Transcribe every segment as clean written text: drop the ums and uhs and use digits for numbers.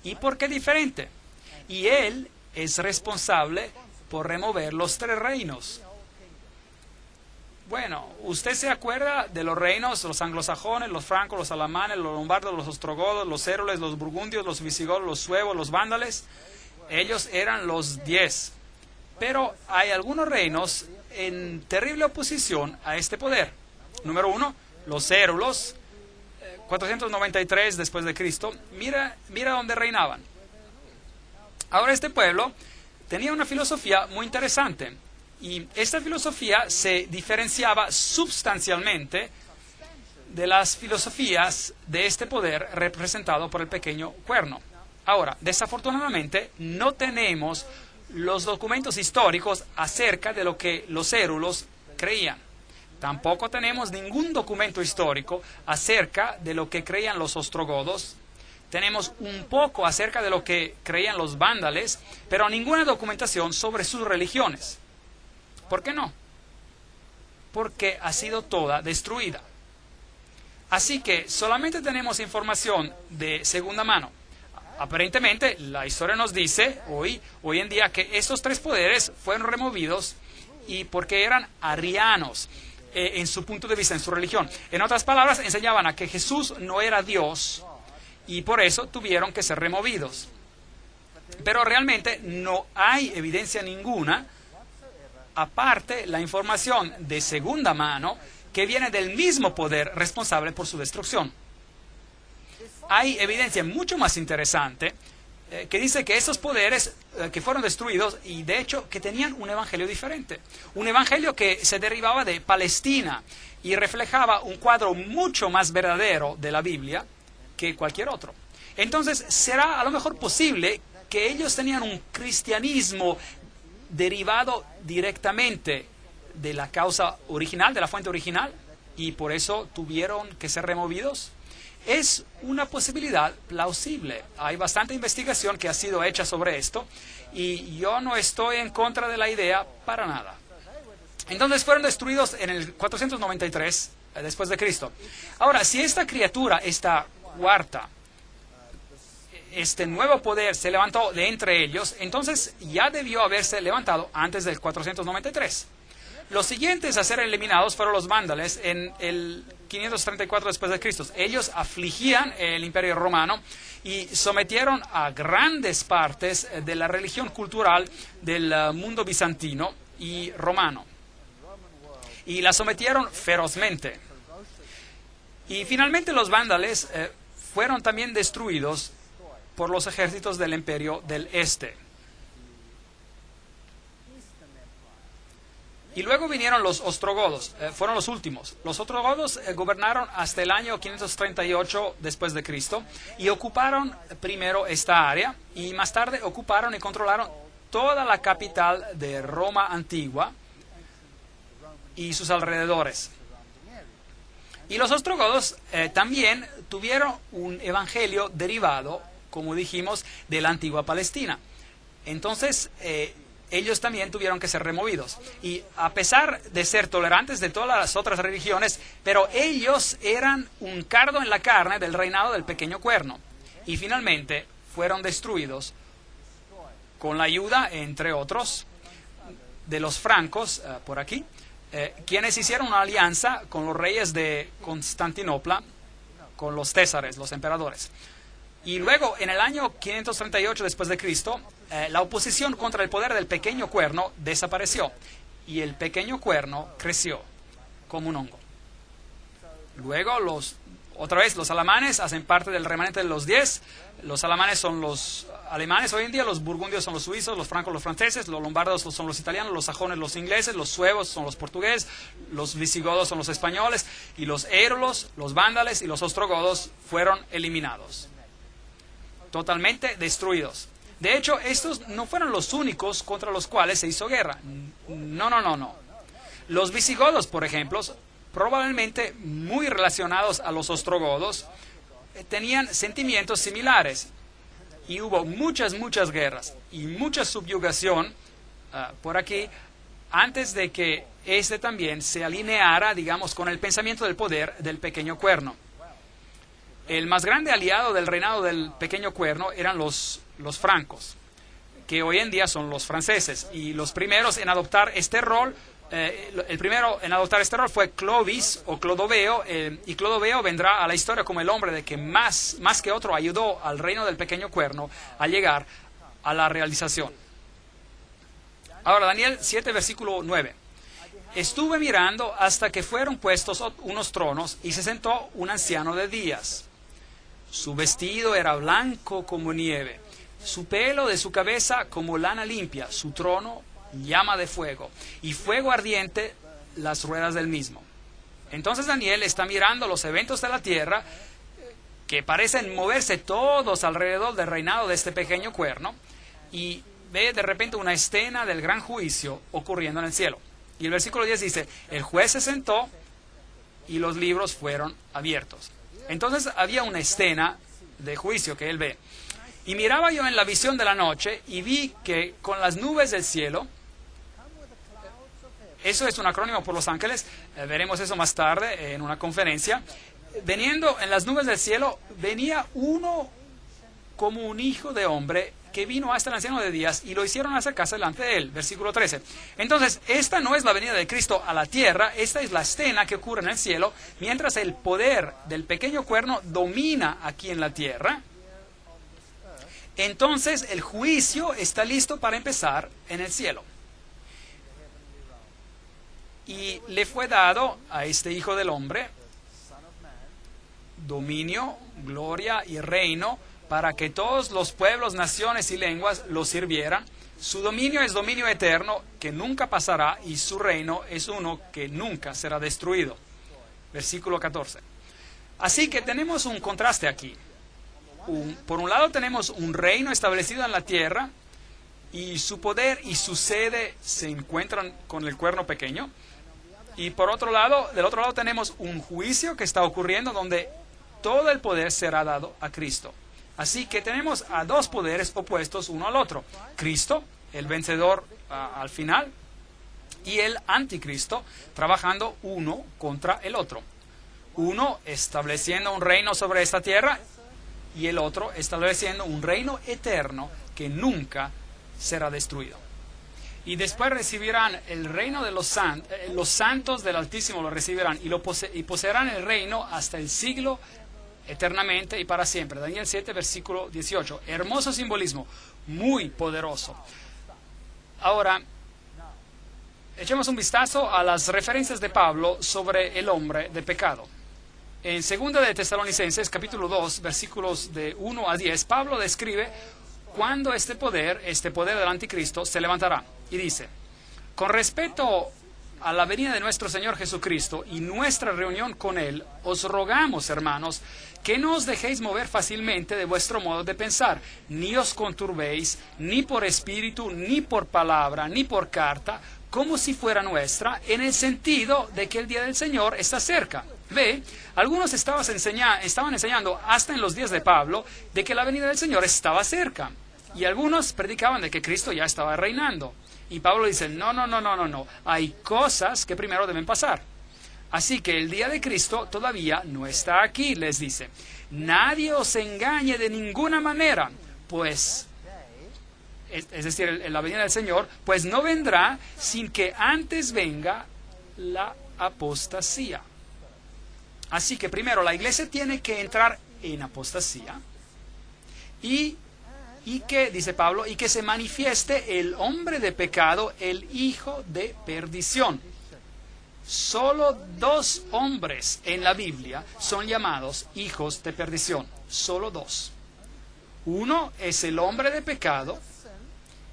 ¿Y por qué diferente? Y él es responsable por remover los 3 reinos. Bueno, ¿usted se acuerda de los reinos, los anglosajones, los francos, los alamanes, los lombardos, los ostrogodos, los érules, los burgundios, los visigodos, los suevos, los vándalos? Ellos eran los 10. Pero hay algunos reinos en terrible oposición a este poder. Número 1, los érulos, 493 después de Cristo. Mira dónde reinaban. Ahora este pueblo tenía una filosofía muy interesante. Y esta filosofía se diferenciaba sustancialmente de las filosofías de este poder representado por el pequeño cuerno. Ahora, desafortunadamente, no tenemos los documentos históricos acerca de lo que los érulos creían. Tampoco tenemos ningún documento histórico acerca de lo que creían los ostrogodos. Tenemos un poco acerca de lo que creían los vándales, pero ninguna documentación sobre sus religiones. ¿Por qué no? Porque ha sido toda destruida. Así que solamente tenemos información de segunda mano. Aparentemente, la historia nos dice hoy en día que estos 3 poderes fueron removidos y porque eran arianos en su punto de vista, en su religión. En otras palabras, enseñaban a que Jesús no era Dios y por eso tuvieron que ser removidos. Pero realmente no hay evidencia ninguna, aparte la información de segunda mano que viene del mismo poder responsable por su destrucción. Hay evidencia mucho más interesante que dice que esos poderes que fueron destruidos y de hecho que tenían un evangelio diferente. Un evangelio que se derivaba de Palestina y reflejaba un cuadro mucho más verdadero de la Biblia que cualquier otro. Entonces será a lo mejor posible que ellos tenían un cristianismo derivado directamente de la causa original, de la fuente original, y por eso tuvieron que ser removidos. Es una posibilidad plausible. Hay bastante investigación que ha sido hecha sobre esto, y yo no estoy en contra de la idea para nada. Entonces fueron destruidos en el 493 después de Cristo. Ahora, si esta criatura, esta cuarta, este nuevo poder se levantó de entre ellos, entonces ya debió haberse levantado antes del 493. Los siguientes a ser eliminados fueron los vándalos en el 534 después de Cristo. Ellos afligían el Imperio Romano y sometieron a grandes partes de la religión cultural del mundo bizantino y romano. Y la sometieron ferozmente. Y finalmente los vándalos fueron también destruidos por los ejércitos del Imperio del Este. Y luego vinieron los ostrogodos, fueron los últimos. Los ostrogodos gobernaron hasta el año 538 después de Cristo y ocuparon primero esta área y más tarde ocuparon y controlaron toda la capital de Roma antigua y sus alrededores. Y los ostrogodos también tuvieron un evangelio derivado, como dijimos, de la antigua Palestina. Entonces, ellos también tuvieron que ser removidos. Y a pesar de ser tolerantes de todas las otras religiones, pero ellos eran un cardo en la carne del reinado del pequeño cuerno. Y finalmente fueron destruidos con la ayuda, entre otros, de los francos, por aquí, quienes hicieron una alianza con los reyes de Constantinopla, con los césares, los emperadores. Y luego, en el año 538 después de Cristo, la oposición contra el poder del pequeño cuerno desapareció y el pequeño cuerno creció como un hongo. Luego, otra vez, los alamanes hacen parte del remanente de los 10. Los alamanes son los alemanes hoy en día, los burgundios son los suizos, los francos los franceses, los lombardos son los italianos, los sajones los ingleses, los suevos son los portugueses, los visigodos son los españoles, y los érulos, los vándalos y los ostrogodos fueron eliminados. Totalmente destruidos. De hecho, estos no fueron los únicos contra los cuales se hizo guerra. No. Los visigodos, por ejemplo, probablemente muy relacionados a los ostrogodos, tenían sentimientos similares. Y hubo muchas guerras y mucha subyugación por aquí antes de que este también se alineara, digamos, con el pensamiento del poder del pequeño cuerno. El más grande aliado del reinado del pequeño cuerno eran los francos, que hoy en día son los franceses. Y los primeros en adoptar este rol, el primero en adoptar este rol fue Clovis o Clodoveo, y Clodoveo vendrá a la historia como el hombre de que más que otro ayudó al reino del pequeño cuerno a llegar a la realización. Ahora, Daniel 7, versículo 9. Estuve mirando hasta que fueron puestos unos tronos y se sentó un anciano de días. Su vestido era blanco como nieve, su pelo de su cabeza como lana limpia, su trono llama de fuego y fuego ardiente las ruedas del mismo. Entonces Daniel está mirando los eventos de la tierra que parecen moverse todos alrededor del reinado de este pequeño cuerno y ve de repente una escena del gran juicio ocurriendo en el cielo. Y el versículo 10 dice, el juez se sentó y los libros fueron abiertos. Entonces había una escena de juicio que él ve. Y miraba yo en la visión de la noche y vi que con las nubes del cielo, eso es un acrónimo por los ángeles, veremos eso más tarde en una conferencia, veniendo en las nubes del cielo, venía uno como un hijo de hombre que vino hasta el anciano de días y lo hicieron acercarse delante de él. Versículo 13. Entonces, esta no es la venida de Cristo a la tierra, esta es la escena que ocurre en el cielo, mientras el poder del pequeño cuerno domina aquí en la tierra. Entonces, el juicio está listo para empezar en el cielo. Y le fue dado a este Hijo del Hombre dominio, gloria y reino para que todos los pueblos, naciones y lenguas lo sirvieran. Su dominio es dominio eterno que nunca pasará y su reino es uno que nunca será destruido. Versículo 14. Así que tenemos un contraste aquí. Por un lado tenemos un reino establecido en la tierra y su poder y su sede se encuentran con el cuerno pequeño. Y por otro lado, del otro lado tenemos un juicio que está ocurriendo donde todo el poder será dado a Cristo. Así que tenemos a dos poderes opuestos uno al otro. Cristo, el vencedor al final, y el anticristo, trabajando uno contra el otro. Uno estableciendo un reino sobre esta tierra y el otro estableciendo un reino eterno que nunca será destruido. Y después recibirán el reino de los santos del Altísimo lo recibirán y poseerán el reino hasta el siglo eternamente y para siempre. Daniel 7, versículo 18. Hermoso simbolismo, muy poderoso. Ahora, echemos un vistazo a las referencias de Pablo sobre el hombre de pecado. En 2 de Tesalonicenses, capítulo 2, versículos de 1 a 10, Pablo describe cuándo este poder del anticristo, se levantará. Y dice, con respecto a la venida de nuestro Señor Jesucristo y nuestra reunión con Él, os rogamos, hermanos, que no os dejéis mover fácilmente de vuestro modo de pensar, ni os conturbéis, ni por espíritu, ni por palabra, ni por carta, como si fuera nuestra, en el sentido de que el día del Señor está cerca. Ve, algunos estaban enseñando hasta en los días de Pablo de que la venida del Señor estaba cerca. Y algunos predicaban de que Cristo ya estaba reinando. Y Pablo dice, no, hay cosas que primero deben pasar. Así que el día de Cristo todavía no está aquí, les dice. Nadie os engañe de ninguna manera, pues, es decir, la venida del Señor, pues no vendrá sin que antes venga la apostasía. Así que primero la iglesia tiene que entrar en apostasía y que, dice Pablo, y que se manifieste el hombre de pecado, el hijo de perdición. Solo 2 hombres en la Biblia son llamados hijos de perdición. Solo 2. Uno es el hombre de pecado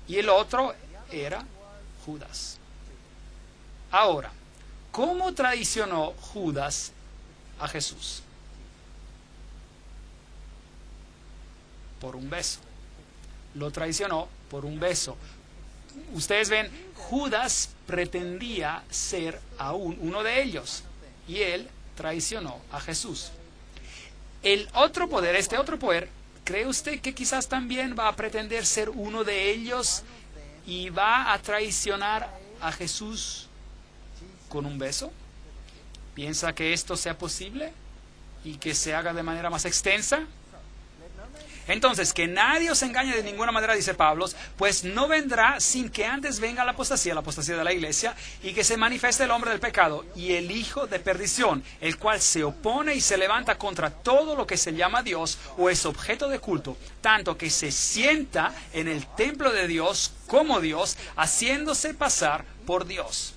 y el otro era Judas. Ahora, ¿cómo traicionó Judas a Jesús? Por un beso. Lo traicionó por un beso. Ustedes ven, Judas pretendía ser aún uno de ellos y él traicionó a Jesús. El otro poder, este otro poder, ¿cree usted que quizás también va a pretender ser uno de ellos y va a traicionar a Jesús con un beso? ¿Piensa que esto sea posible? y que se haga de manera más extensa. Entonces, que nadie os engañe de ninguna manera, dice Pablo, pues no vendrá sin que antes venga la apostasía de la iglesia, y que se manifieste el hombre del pecado y el hijo de perdición, el cual se opone y se levanta contra todo lo que se llama Dios o es objeto de culto, tanto que se sienta en el templo de Dios como Dios, haciéndose pasar por Dios.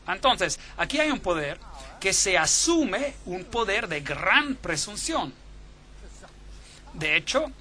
Entonces, aquí hay un poder que se asume, un poder de gran presunción. De hecho,